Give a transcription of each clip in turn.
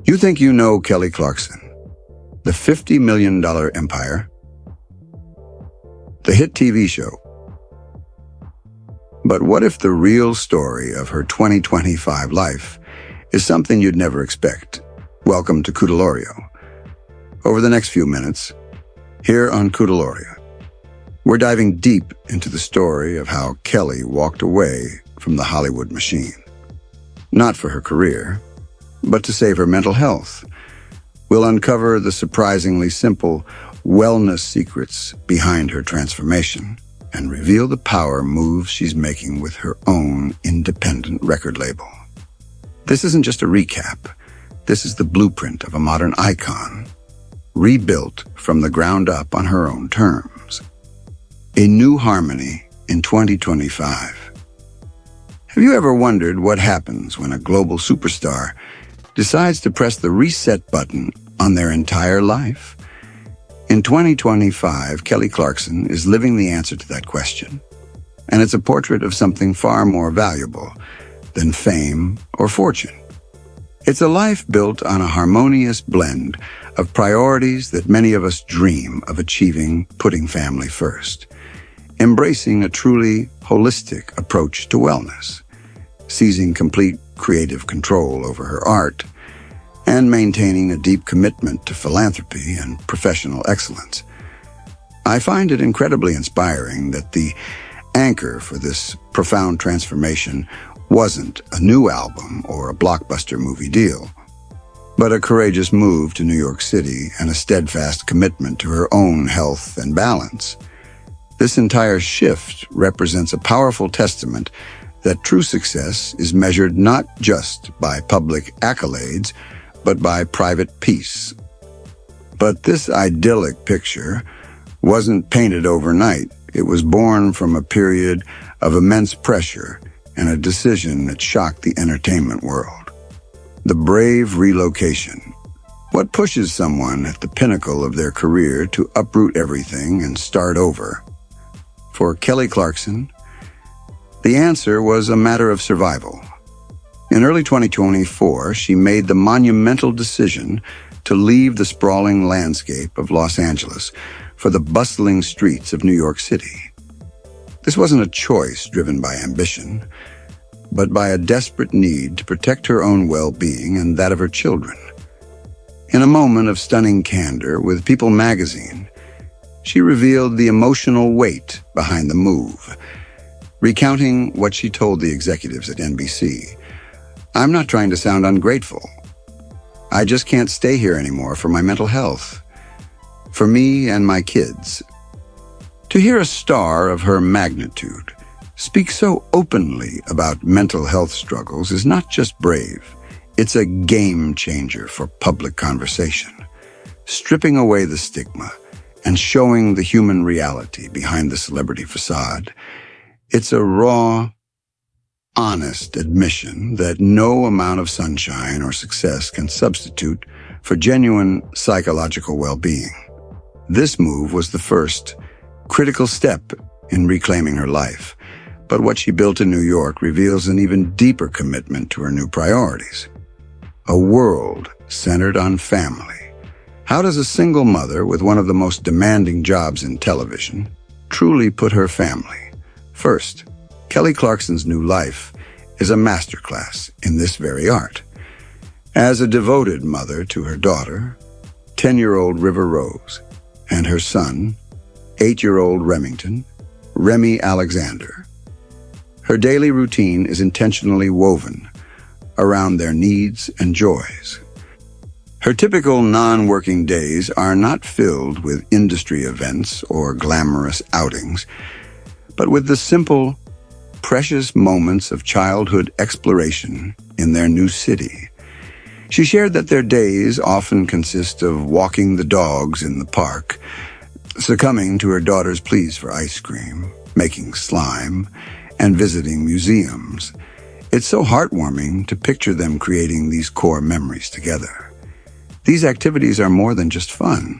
You think you know Kelly Clarkson, the $50 million empire, the hit TV show. But what if the real story of her 2025 life is something you'd never expect? Welcome to Cudolorio. Over the next few minutes, here on Cudolorio, we're diving deep into the story of how Kelly walked away from the Hollywood machine. Not for her career, but to save her mental health. We'll uncover the surprisingly simple wellness secrets behind her transformation and reveal the power moves she's making with her own independent record label. This isn't just a recap. This is the blueprint of a modern icon, rebuilt from the ground up on her own terms. A new harmony in 2025. Have you ever wondered what happens when a global superstar decides to press the reset button on their entire life? In 2025, Kelly Clarkson is living the answer to that question. And it's a portrait of something far more valuable than fame or fortune. It's a life built on a harmonious blend of priorities that many of us dream of achieving, putting family first, embracing a truly holistic approach to wellness, seizing complete creative control over her art, and maintaining a deep commitment to philanthropy and professional excellence. I find it incredibly inspiring that the anchor for this profound transformation wasn't a new album or a blockbuster movie deal, but a courageous move to New York City and a steadfast commitment to her own health and balance. This entire shift represents a powerful testament that true success is measured not just by public accolades, but by private peace. But this idyllic picture wasn't painted overnight. It was born from a period of immense pressure and a decision that shocked the entertainment world. The Brave Relocation. What pushes someone at the pinnacle of their career to uproot everything and start over? For Kelly Clarkson, the answer was a matter of survival. In early 2024, she made the monumental decision to leave the sprawling landscape of Los Angeles for the bustling streets of New York City. This wasn't a choice driven by ambition, but by a desperate need to protect her own well-being and that of her children. In a moment of stunning candor with People magazine, she revealed the emotional weight behind the move, recounting what she told the executives at NBC. "I'm not trying to sound ungrateful. I just can't stay here anymore for my mental health, for me and my kids." To hear a star of her magnitude speak so openly about mental health struggles is not just brave, it's a game changer for public conversation, stripping away the stigma and showing the human reality behind the celebrity facade. It's a raw, honest admission that no amount of sunshine or success can substitute for genuine psychological well-being. This move was the first critical step in reclaiming her life, but what she built in New York reveals an even deeper commitment to her new priorities. A world centered on family. How does a single mother with one of the most demanding jobs in television truly put her family first? Kelly Clarkson's new life is a masterclass in this very art. As a devoted mother to her daughter, 10-year-old River Rose, and her son, 8-year-old Remy Alexander, her daily routine is intentionally woven around their needs and joys. Her typical non-working days are not filled with industry events or glamorous outings, but with the simple, precious moments of childhood exploration in their new city. She shared that their days often consist of walking the dogs in the park, succumbing to her daughter's pleas for ice cream, making slime, and visiting museums. It's so heartwarming to picture them creating these core memories together. These activities are more than just fun.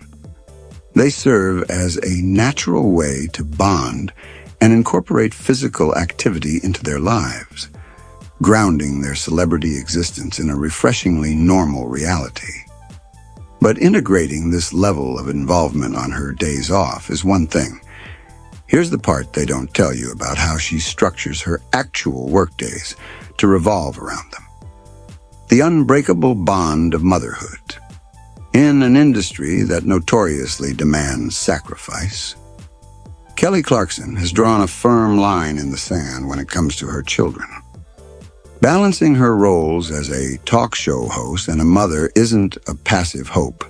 They serve as a natural way to bond and incorporate physical activity into their lives. grounding their celebrity existence in a refreshingly normal reality. But integrating this level of involvement on her days off is one thing. Here's the part they don't tell you about how she structures her actual workdays to revolve around them. The unbreakable bond of motherhood. In an industry that notoriously demands sacrifice, Kelly Clarkson has drawn a firm line in the sand when it comes to her children. Balancing her roles as a talk show host and a mother isn't a passive hope.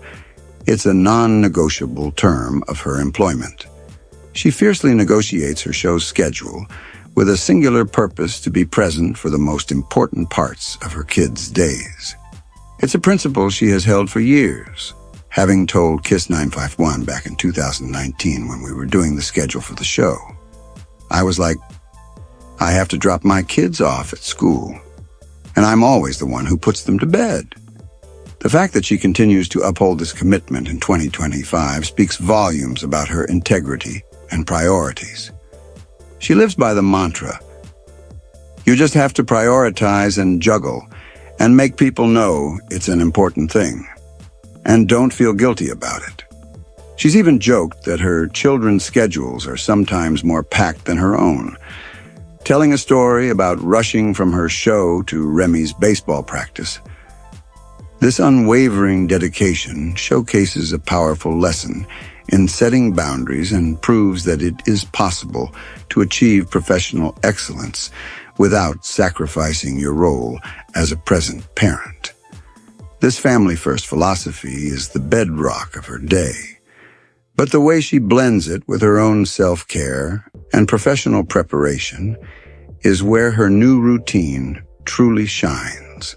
It's a non-negotiable term of her employment. She fiercely negotiates her show's schedule with a singular purpose to be present for the most important parts of her kids' days. It's a principle she has held for years, having told Kiss 951 back in 2019 when we were doing the schedule for the show. I was like, I have to drop my kids off at school, and I'm always the one who puts them to bed. The fact that she continues to uphold this commitment in 2025 speaks volumes about her integrity and priorities. She lives by the mantra, you just have to prioritize and juggle and make people know it's an important thing, and don't feel guilty about it. She's even joked that her children's schedules are sometimes more packed than her own, telling a story about rushing from her show to Remy's baseball practice. This unwavering dedication showcases a powerful lesson in setting boundaries and proves that it is possible to achieve professional excellence without sacrificing your role as a present parent. This family-first philosophy is the bedrock of her day. But the way she blends it with her own self-care and professional preparation is where her new routine truly shines.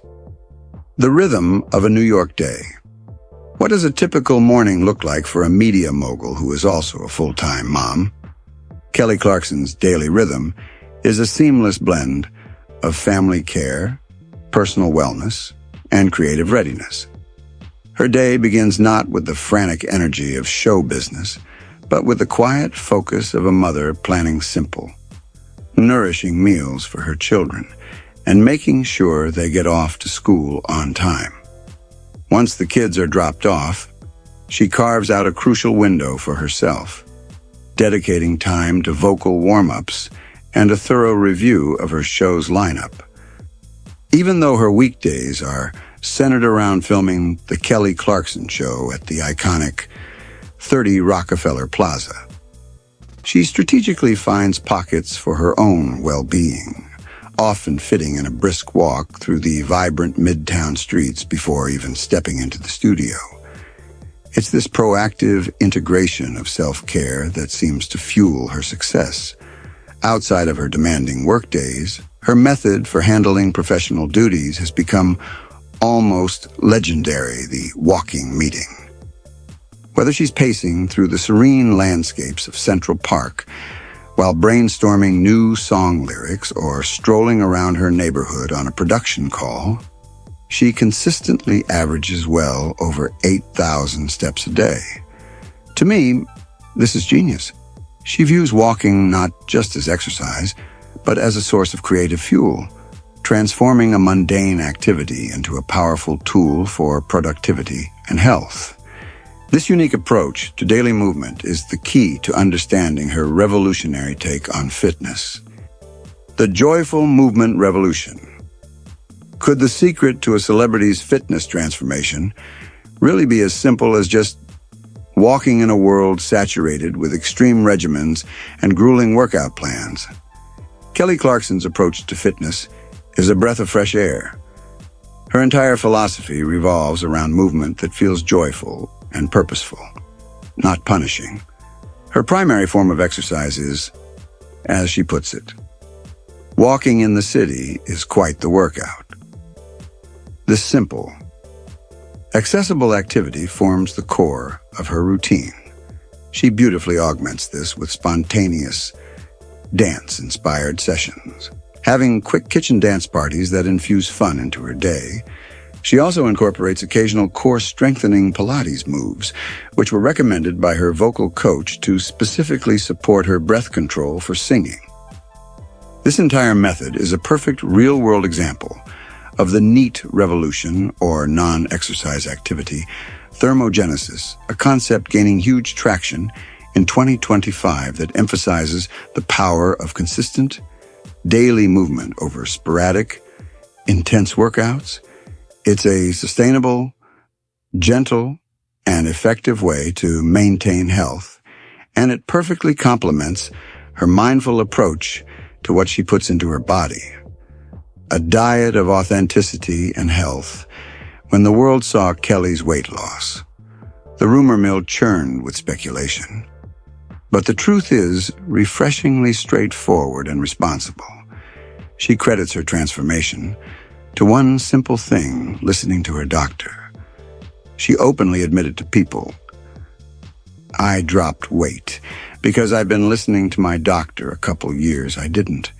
The rhythm of a New York day. What does a typical morning look like for a media mogul who is also a full-time mom? Kelly Clarkson's daily rhythm is a seamless blend of family care, personal wellness, and creative readiness. Her day begins not with the frantic energy of show business, but with the quiet focus of a mother planning simple, nourishing meals for her children and making sure they get off to school on time. Once the kids are dropped off, she carves out a crucial window for herself, dedicating time to vocal warm-ups and a thorough review of her show's lineup. Even though her weekdays are centered around filming The Kelly Clarkson Show at the iconic 30 Rockefeller Plaza, she strategically finds pockets for her own well-being, often fitting in a brisk walk through the vibrant midtown streets before even stepping into the studio. It's this proactive integration of self-care that seems to fuel her success. Outside of her demanding workdays, her method for handling professional duties has become almost legendary, the walking meeting. Whether she's pacing through the serene landscapes of Central Park while brainstorming new song lyrics or strolling around her neighborhood on a production call, she consistently averages well over 8,000 steps a day. To me, this is genius. She views walking not just as exercise, but as a source of creative fuel, transforming a mundane activity into a powerful tool for productivity and health. This unique approach to daily movement is the key to understanding her revolutionary take on fitness. The joyful movement revolution. Could the secret to a celebrity's fitness transformation really be as simple as just walking in a world saturated with extreme regimens and grueling workout plans? Kelly Clarkson's approach to fitness is a breath of fresh air. Her entire philosophy revolves around movement that feels joyful and purposeful, not punishing. Her primary form of exercise is, as she puts it, walking in the city is quite the workout. This simple, accessible activity forms the core of her routine. She beautifully augments this with spontaneous, dance-inspired sessions. Having quick kitchen dance parties that infuse fun into her day, she also incorporates occasional core-strengthening Pilates moves, which were recommended by her vocal coach to specifically support her breath control for singing. This entire method is a perfect real-world example of the NEAT revolution, or non-exercise activity, thermogenesis, a concept gaining huge traction in 2025 that emphasizes the power of consistent, daily movement over sporadic, intense workouts. It's a sustainable, gentle, and effective way to maintain health, and it perfectly complements her mindful approach to what she puts into her body. A diet of authenticity and health. When the world saw Kelly's weight loss, the rumor mill churned with speculation. But the truth is refreshingly straightforward and responsible. She credits her transformation to one simple thing: listening to her doctor. She openly admitted to people, "I dropped weight because I've been listening to my doctor a couple years I didn't."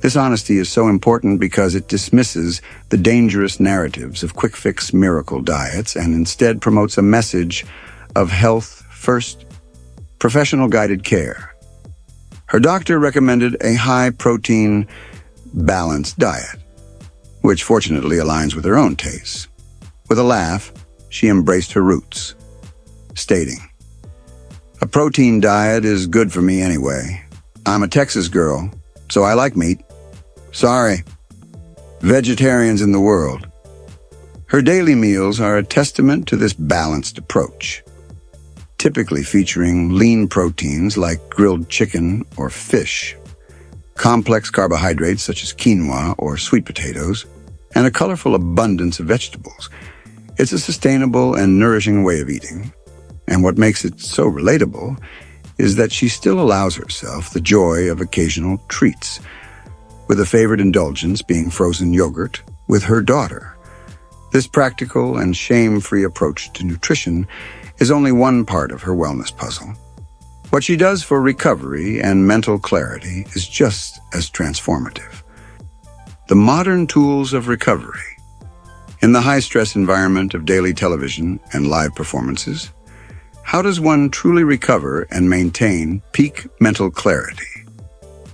This honesty is so important because it dismisses the dangerous narratives of quick-fix miracle diets and instead promotes a message of health first, professional-guided care. Her doctor recommended a high-protein, balanced diet, which fortunately aligns with her own tastes. With a laugh, she embraced her roots, stating, "A protein diet is good for me anyway. I'm a Texas girl, so I like meat. Sorry, vegetarians in the world." Her daily meals are a testament to this balanced approach, typically featuring lean proteins like grilled chicken or fish, complex carbohydrates such as quinoa or sweet potatoes, and a colorful abundance of vegetables. It's a sustainable and nourishing way of eating, and what makes it so relatable is that she still allows herself the joy of occasional treats, with a favorite indulgence being frozen yogurt with her daughter. This practical and shame-free approach to nutrition is only one part of her wellness puzzle. What she does for recovery and mental clarity is just as transformative. The modern tools of recovery. In the high-stress environment of daily television and live performances, how does one truly recover and maintain peak mental clarity?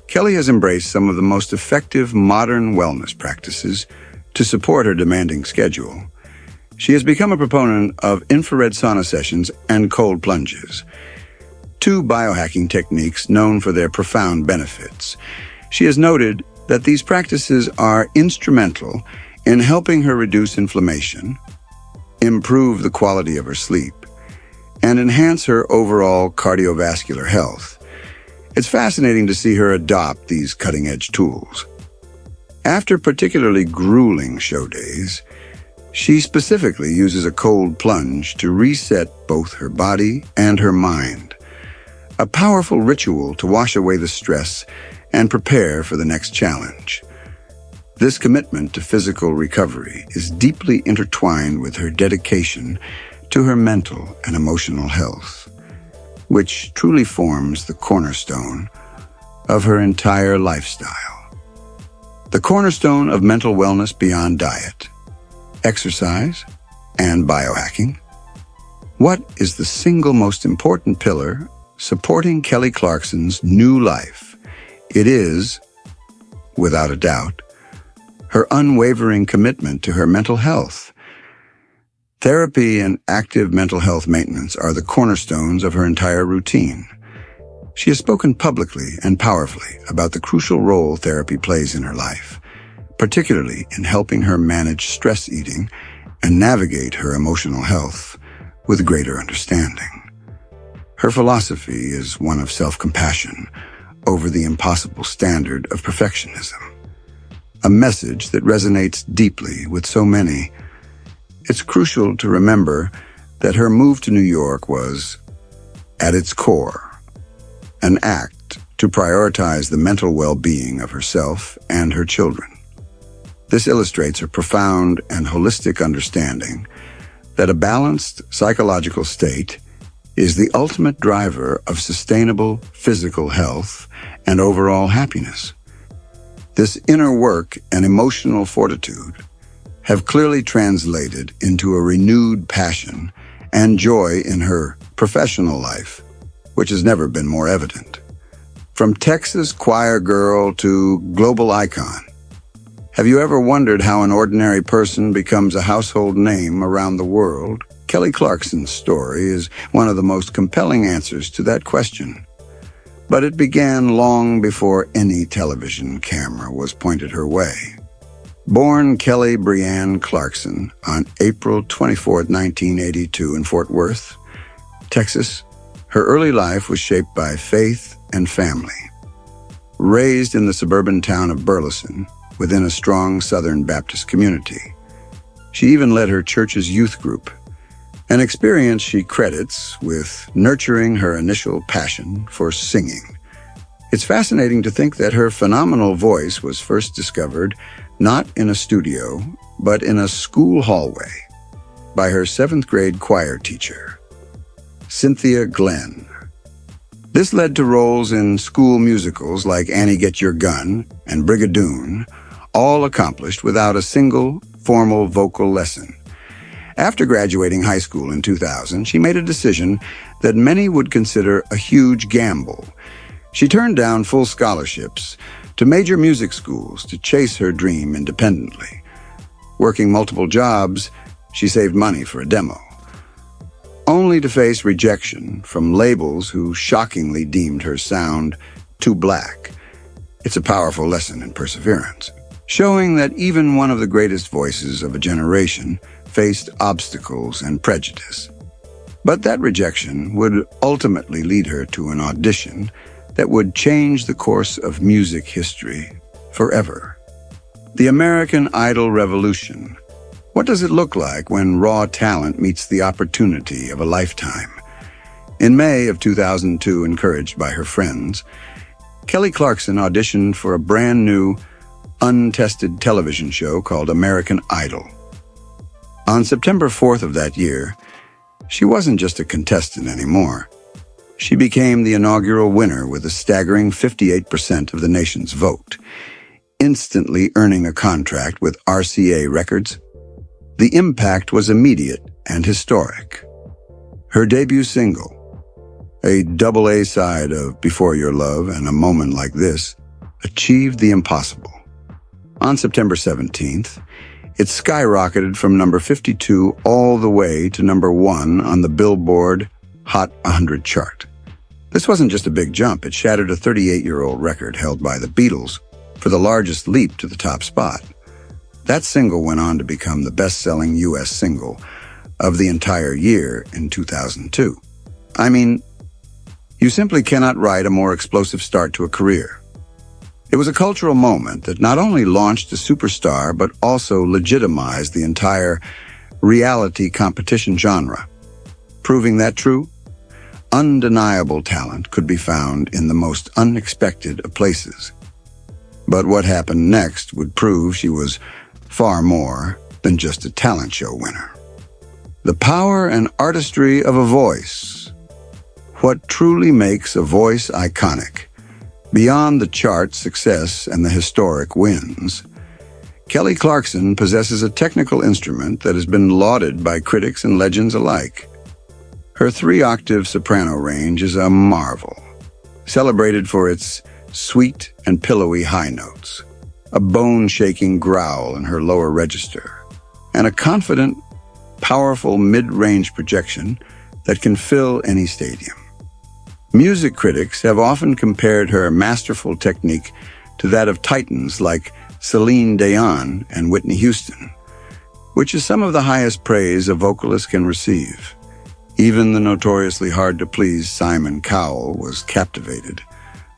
Kelly has embraced some of the most effective modern wellness practices to support her demanding schedule. She has become a proponent of infrared sauna sessions and cold plunges, two biohacking techniques known for their profound benefits. She has noted that these practices are instrumental in helping her reduce inflammation, improve the quality of her sleep, and enhance her overall cardiovascular health. It's fascinating to see her adopt these cutting-edge tools. After particularly grueling show days, she specifically uses a cold plunge to reset both her body and her mind, a powerful ritual to wash away the stress and prepare for the next challenge. This commitment to physical recovery is deeply intertwined with her dedication to her mental and emotional health, which truly forms the cornerstone of her entire lifestyle. The cornerstone of mental wellness beyond diet, exercise, and biohacking. What is the single most important pillar supporting Kelly Clarkson's new life? It is, without a doubt, her unwavering commitment to her mental health. Therapy and active mental health maintenance are the cornerstones of her entire routine. She has spoken publicly and powerfully about the crucial role therapy plays in her life, particularly in helping her manage stress eating and navigate her emotional health with greater understanding. Her philosophy is one of self-compassion over the impossible standard of perfectionism, a message that resonates deeply with so many. It's crucial to remember that her move to New York was, at its core, an act to prioritize the mental well-being of herself and her children. This illustrates her profound and holistic understanding that a balanced psychological state is the ultimate driver of sustainable physical health and overall happiness. This inner work and emotional fortitude have clearly translated into a renewed passion and joy in her professional life, which has never been more evident. From Texas choir girl to global icon. Have you ever wondered how an ordinary person becomes a household name around the world? Kelly Clarkson's story is one of the most compelling answers to that question. But it began long before any television camera was pointed her way. Born Kelly Brianne Clarkson on April 24, 1982 in Fort Worth, Texas, her early life was shaped by faith and family. Raised in the suburban town of Burleson, within a strong Southern Baptist community, she even led her church's youth group, an experience she credits with nurturing her initial passion for singing. It's fascinating to think that her phenomenal voice was first discovered not in a studio, but in a school hallway by her 7th grade choir teacher, Cynthia Glenn. This led to roles in school musicals like Annie Get Your Gun and Brigadoon, all accomplished without a single formal vocal lesson. After graduating high school in 2000, she made a decision that many would consider a huge gamble. She turned down full scholarships to major music schools to chase her dream independently. Working multiple jobs, she saved money for a demo, only to face rejection from labels who shockingly deemed her sound too black. It's a powerful lesson in perseverance, showing that even one of the greatest voices of a generation faced obstacles and prejudice. But that rejection would ultimately lead her to an audition that would change the course of music history forever. The American Idol revolution. What does it look like when raw talent meets the opportunity of a lifetime? In May of 2002, encouraged by her friends, Kelly Clarkson auditioned for a brand new, untested television show called American Idol. On September 4th of that year, she wasn't just a contestant anymore. She became the inaugural winner with a staggering 58% of the nation's vote, instantly earning a contract with RCA Records. The impact was immediate and historic. Her debut single, a double A side of Before Your Love and A Moment Like This, achieved the impossible. On September 17th, it skyrocketed from number 52 all the way to number 1 on the Billboard Hot 100 chart. This wasn't just a big jump, it shattered a 38-year-old record held by the Beatles for the largest leap to the top spot. That single went on to become the best-selling U.S. single of the entire year in 2002. I mean, you simply cannot write a more explosive start to a career. It was a cultural moment that not only launched a superstar, but also legitimized the entire reality competition genre. Proving that true, undeniable talent could be found in the most unexpected of places. But what happened next would prove she was far more than just a talent show winner. The power and artistry of a voice. What truly makes a voice iconic? Beyond the chart success and the historic wins, Kelly Clarkson possesses a technical instrument that has been lauded by critics and legends alike. Her 3-octave soprano range is a marvel, celebrated for its sweet and pillowy high notes, a bone-shaking growl in her lower register, and a confident, powerful mid-range projection that can fill any stadium. Music critics have often compared her masterful technique to that of titans like Celine Dion and Whitney Houston, which is some of the highest praise a vocalist can receive. Even the notoriously hard-to-please Simon Cowell was captivated,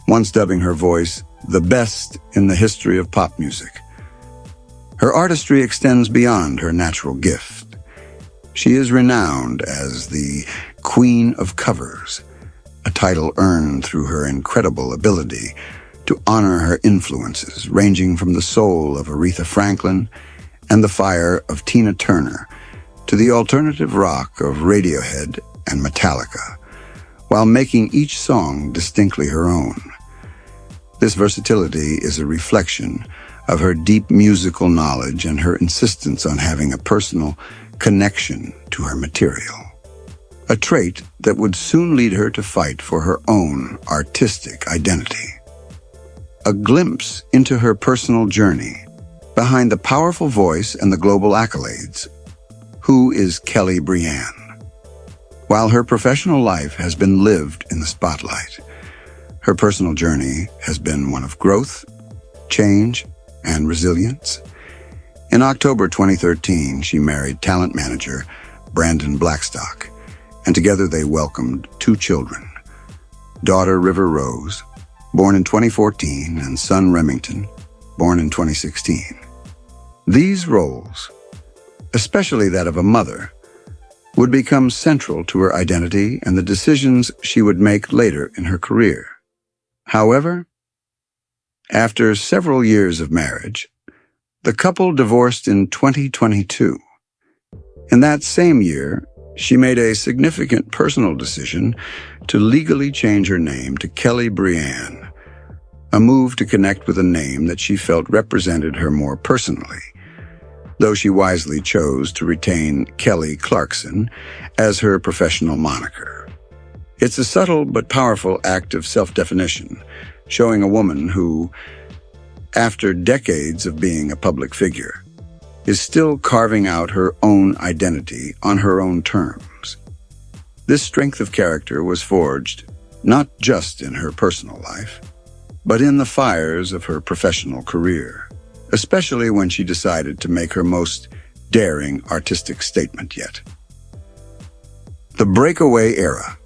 once dubbing her voice the best in the history of pop music. Her artistry extends beyond her natural gift. She is renowned as the Queen of Covers, a title earned through her incredible ability to honor her influences, ranging from the soul of Aretha Franklin and the fire of Tina Turner to the alternative rock of Radiohead and Metallica, while making each song distinctly her own. This versatility is a reflection of her deep musical knowledge and her insistence on having a personal connection to her material. a trait that would soon lead her to fight for her own artistic identity. A glimpse into her personal journey, behind the powerful voice and the global accolades. Who is Kelly Brienne? While her professional life has been lived in the spotlight, her personal journey has been one of growth, change, and resilience. In October 2013, she married talent manager Brandon Blackstock, and together they welcomed 2 children, daughter River Rose, born in 2014, and son Remington, born in 2016. These roles, especially that of a mother, would become central to her identity and the decisions she would make later in her career. However, after several years of marriage, the couple divorced in 2022. In that same year, she made a significant personal decision to legally change her name to Kelly Brienne, a move to connect with a name that she felt represented her more personally, though she wisely chose to retain Kelly Clarkson as her professional moniker. It's a subtle but powerful act of self-definition, showing a woman who, after decades of being a public figure, is still carving out her own identity on her own terms. This strength of character was forged not just in her personal life, but in the fires of her professional career, especially when she decided to make her most daring artistic statement yet. The Breakaway era,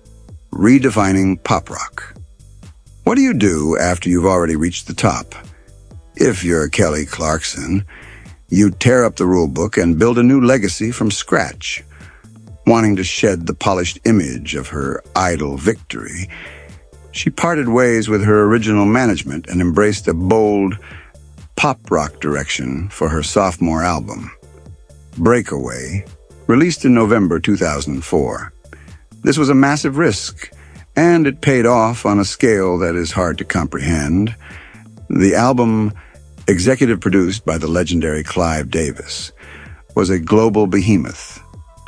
redefining pop rock. What do you do after you've already reached the top? If you're Kelly Clarkson, you tear up the rulebook and build a new legacy from scratch. Wanting to shed the polished image of her idol victory, she parted ways with her original management and embraced a bold, pop rock direction for her sophomore album, Breakaway, released in November 2004. This was a massive risk, and it paid off on a scale that is hard to comprehend. The album, executive produced by the legendary Clive Davis, was a global behemoth,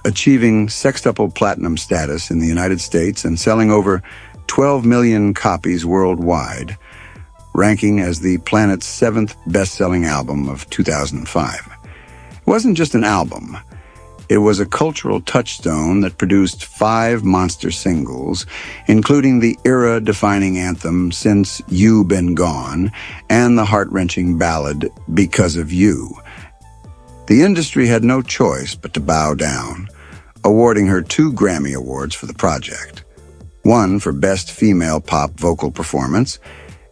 achieving sextuple platinum status in the United States and selling over 12 million copies worldwide, ranking as the planet's 7th best-selling album of 2005. It wasn't just an album. It was a cultural touchstone that produced 5 monster singles, including the era-defining anthem Since You Been Gone and the heart-wrenching ballad Because of You. The industry had no choice but to bow down, awarding her 2 Grammy Awards for the project, one for Best Female Pop Vocal Performance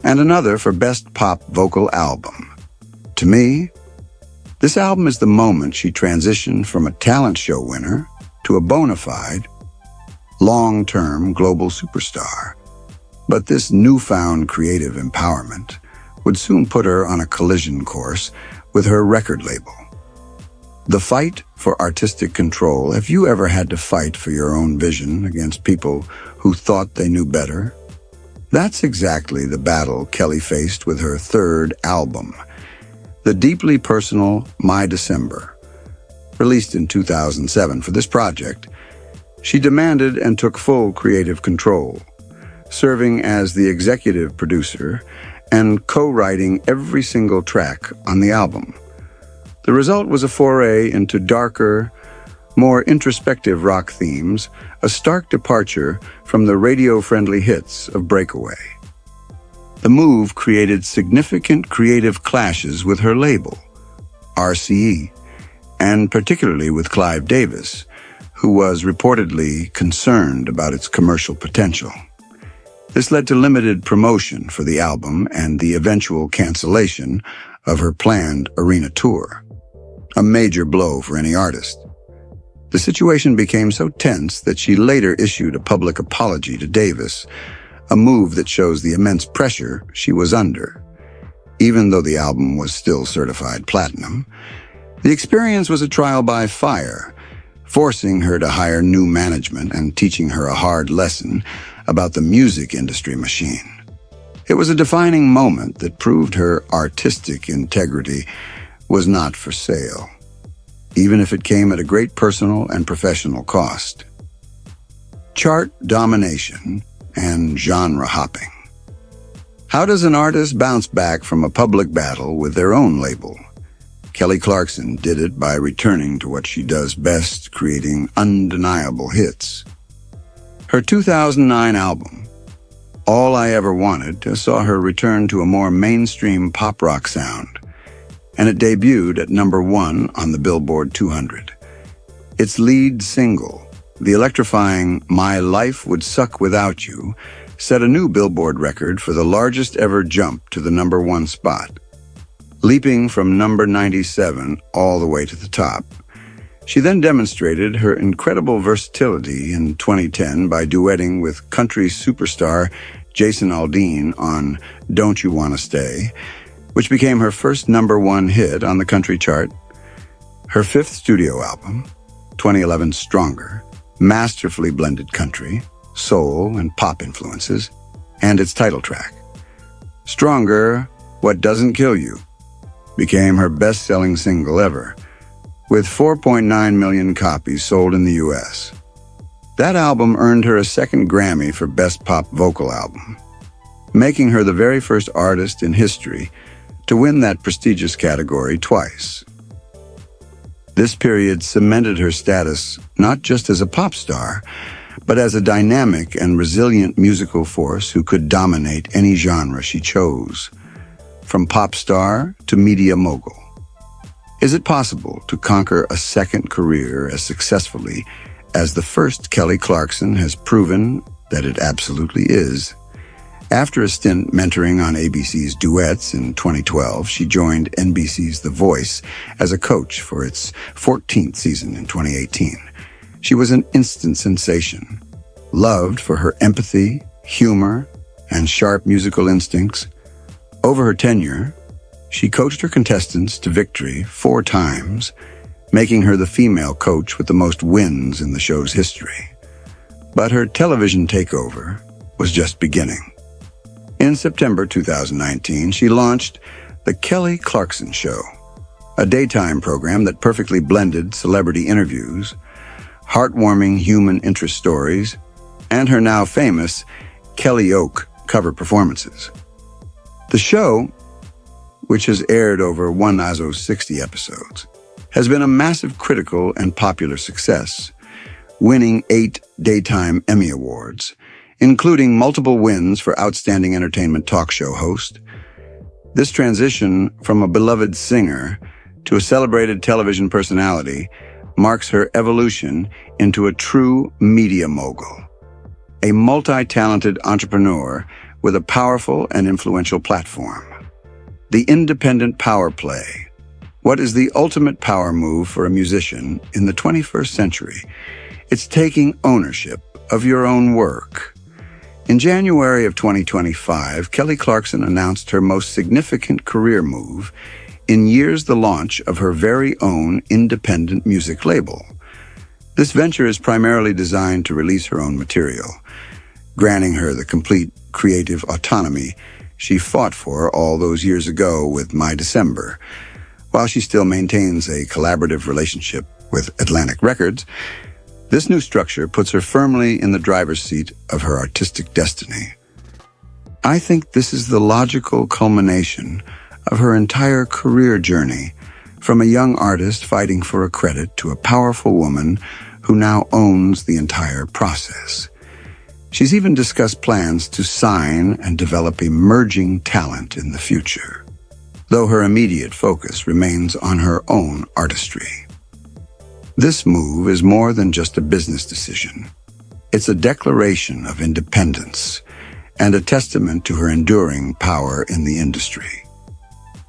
and another for Best Pop Vocal Album. To me, this album is the moment she transitioned from a talent show winner to a bona fide, long-term global superstar. But this newfound creative empowerment would soon put her on a collision course with her record label. The fight for artistic control. Have you ever had to fight for your own vision against people who thought they knew better? That's exactly the battle Kelly faced with her 3rd album, the deeply personal My December. Released in 2007 for this project, she demanded and took full creative control, serving as the executive producer and co-writing every single track on the album. The result was a foray into darker, more introspective rock themes, a stark departure from the radio-friendly hits of Breakaway. The move created significant creative clashes with her label, RCE, and particularly with Clive Davis, who was reportedly concerned about its commercial potential. This led to limited promotion for the album and the eventual cancellation of her planned arena tour, a major blow for any artist. The situation became so tense that she later issued a public apology to Davis, a move that shows the immense pressure she was under. Even though the album was still certified platinum, the experience was a trial by fire, forcing her to hire new management and teaching her a hard lesson about the music industry machine. It was a defining moment that proved her artistic integrity was not for sale, even if it came at a great personal and professional cost. chart domination, and genre hopping. How does an artist bounce back from a public battle with their own label? Kelly Clarkson did it by returning to what she does best, creating undeniable hits. Her 2009 album, All I Ever Wanted, saw her return to a more mainstream pop rock sound, and it debuted at #1 on the Billboard 200. Its lead single, the electrifying My Life Would Suck Without You, set a new Billboard record for the largest ever jump to the #1 spot, leaping from number 97 all the way to the top. She then demonstrated her incredible versatility in 2010 by duetting with country superstar Jason Aldean on Don't You Wanna Stay, which became her first #1 hit on the country chart. Her fifth studio album, 2011's Stronger, masterfully blended country, soul, and pop influences, and its title track, Stronger, What Doesn't Kill You, became her best-selling single ever, with 4.9 million copies sold in the U.S. That album earned her a second Grammy for Best Pop Vocal Album, making her the very first artist in history to win that prestigious category twice. This period cemented her status not just as a pop star, but as a dynamic and resilient musical force who could dominate any genre she chose, from pop star to media mogul. Is it possible to conquer a second career as successfully as the first Kelly Clarkson has proven that it absolutely is? After a stint mentoring on ABC's Duets in 2012, she joined NBC's The Voice as a coach for its 14th season in 2018. She was an instant sensation, loved for her empathy, humor, and sharp musical instincts. Over her tenure, she coached her contestants to victory 4 times, making her the female coach with the most wins in the show's history. But her television takeover was just beginning. In September 2019, she launched The Kelly Clarkson Show, a daytime program that perfectly blended celebrity interviews, heartwarming human interest stories, and her now famous Kelly Oak cover performances. The show, which has aired over 1,060 episodes, has been a massive critical and popular success, winning 8 Daytime Emmy Awards, including multiple wins for Outstanding Entertainment Talk Show Host. This transition from a beloved singer to a celebrated television personality marks her evolution into a true media mogul, a multi-talented entrepreneur with a powerful and influential platform. The independent power play. What is the ultimate power move for a musician in the 21st century? It's taking ownership of your own work. In January of 2025, Kelly Clarkson announced her most significant career move in years, the launch of her very own independent music label. This venture is primarily designed to release her own material, granting her the complete creative autonomy she fought for all those years ago with My December. While she still maintains a collaborative relationship with Atlantic Records, this new structure puts her firmly in the driver's seat of her artistic destiny. I think this is the logical culmination of her entire career journey, from a young artist fighting for a credit to a powerful woman who now owns the entire process. She's even discussed plans to sign and develop emerging talent in the future, though her immediate focus remains on her own artistry. This move is more than just a business decision. It's a declaration of independence and a testament to her enduring power in the industry,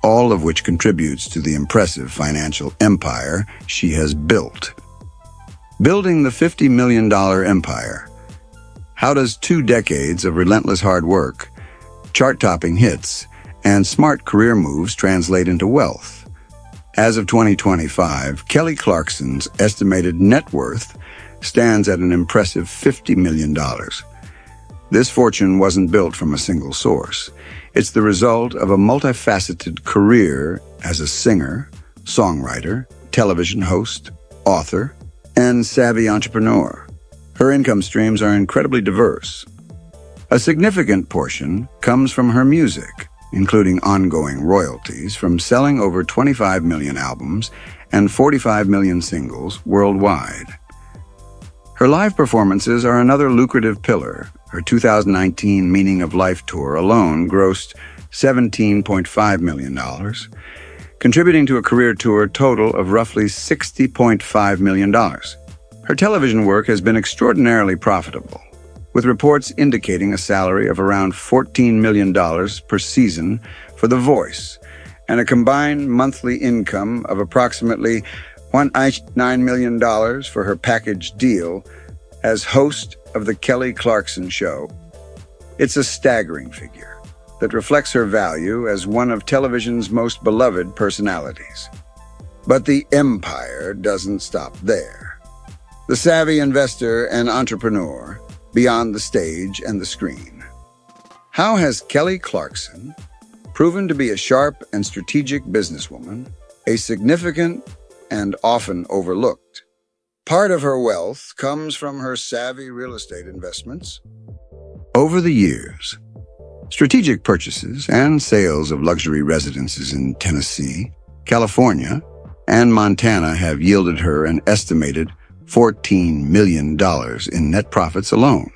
all of which contributes to the impressive financial empire she has built. Building the $50 million empire. How does 2 decades of relentless hard work, chart-topping hits, and smart career moves translate into wealth? As of 2025, Kelly Clarkson's estimated net worth stands at an impressive $50 million. This fortune wasn't built from a single source. It's the result of a multifaceted career as a singer, songwriter, television host, author, and savvy entrepreneur. Her income streams are incredibly diverse. A significant portion comes from her music, including ongoing royalties from selling over 25 million albums and 45 million singles worldwide. Her live performances are another lucrative pillar. Her 2019 Meaning of Life tour alone grossed $17.5 million, contributing to a career tour total of roughly $60.5 million. Her television work has been extraordinarily profitable, with reports indicating a salary of around $14 million per season for The Voice and a combined monthly income of approximately $1.9 million for her package deal as host of The Kelly Clarkson Show. It's a staggering figure that reflects her value as one of television's most beloved personalities. But the empire doesn't stop there. The savvy investor and entrepreneur beyond the stage and the screen. How has Kelly Clarkson proven to be a sharp and strategic businesswoman, a significant and often overlooked? Part of her wealth comes from her savvy real estate investments. Over the years, strategic purchases and sales of luxury residences in Tennessee, California, and Montana have yielded her an estimated $14 million in net profits alone.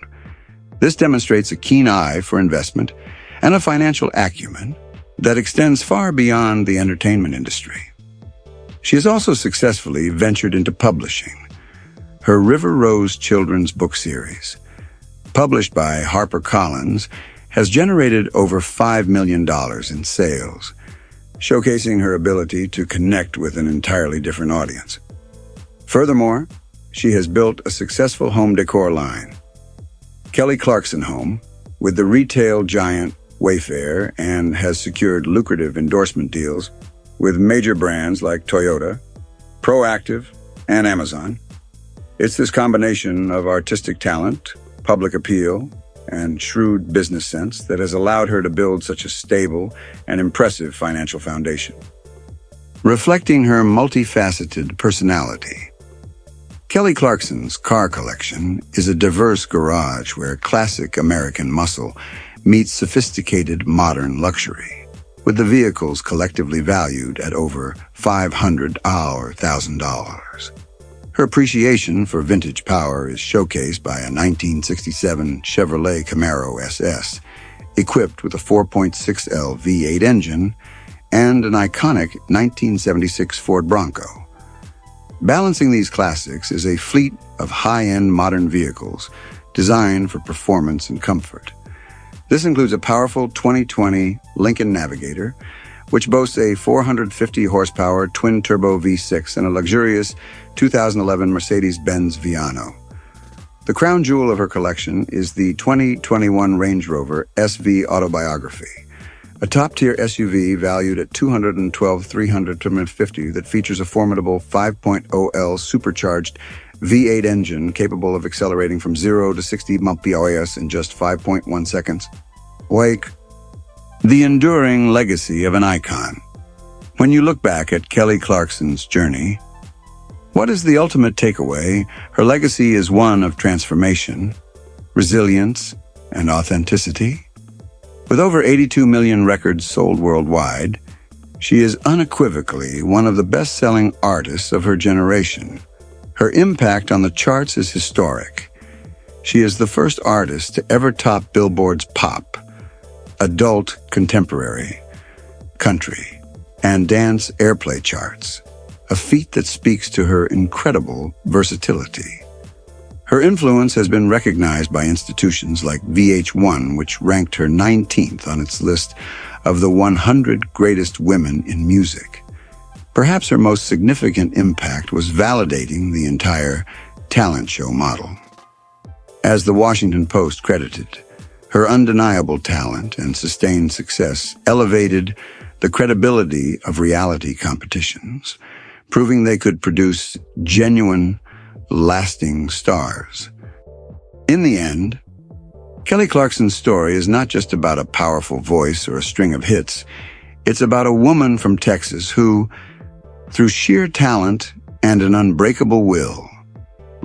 This demonstrates a keen eye for investment and a financial acumen that extends far beyond the entertainment industry. She has also successfully ventured into publishing. Her River Rose children's book series, published by HarperCollins, has generated over $5 million in sales, showcasing her ability to connect with an entirely different audience. Furthermore, she has built a successful home decor line, Kelly Clarkson Home, with the retail giant Wayfair, and has secured lucrative endorsement deals with major brands like Toyota, Proactive, and Amazon. It's this combination of artistic talent, public appeal, and shrewd business sense that has allowed her to build such a stable and impressive financial foundation. Reflecting her multifaceted personality, Kelly Clarkson's car collection is a diverse garage where classic American muscle meets sophisticated modern luxury, with the vehicles collectively valued at over $500,000. Her appreciation for vintage power is showcased by a 1967 Chevrolet Camaro SS, equipped with a 4.6L V8 engine and an iconic 1976 Ford Bronco. Balancing these classics is a fleet of high-end modern vehicles designed for performance and comfort. This includes a powerful 2020 Lincoln Navigator, which boasts a 450-horsepower twin-turbo V6 and a luxurious 2011 Mercedes-Benz Viano. The crown jewel of her collection is the 2021 Range Rover SV Autobiography, a top-tier SUV valued at $212,350 that features a formidable 5.0L supercharged V8 engine capable of accelerating from 0 to 60 mph in just 5.1 seconds. Wake. The enduring legacy of an icon. When you look back at Kelly Clarkson's journey, what is the ultimate takeaway? Her legacy is one of transformation, resilience, and authenticity. With over 82 million records sold worldwide, she is unequivocally one of the best-selling artists of her generation. Her impact on the charts is historic. She is the first artist to ever top Billboard's pop, adult contemporary, country, and dance airplay charts, a feat that speaks to her incredible versatility. Her influence has been recognized by institutions like VH1, which ranked her 19th on its list of the 100 greatest women in music. Perhaps her most significant impact was validating the entire talent show model. As the Washington Post credited, her undeniable talent and sustained success elevated the credibility of reality competitions, proving they could produce genuine, lasting stars. In the end, Kelly Clarkson's story is not just about a powerful voice or a string of hits. It's about a woman from Texas who, through sheer talent and an unbreakable will,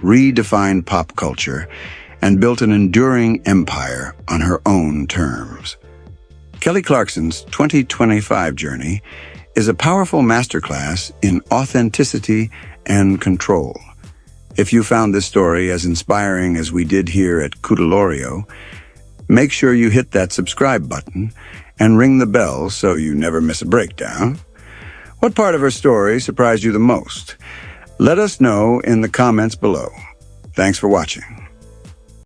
redefined pop culture, and built an enduring empire on her own terms. Kelly Clarkson's 2025 journey is a powerful masterclass in authenticity and control. If you found this story as inspiring as we did here at Cudolorio, make sure you hit that subscribe button and ring the bell so you never miss a breakdown. What part of her story surprised you the most? Let us know in the comments below. Thanks for watching.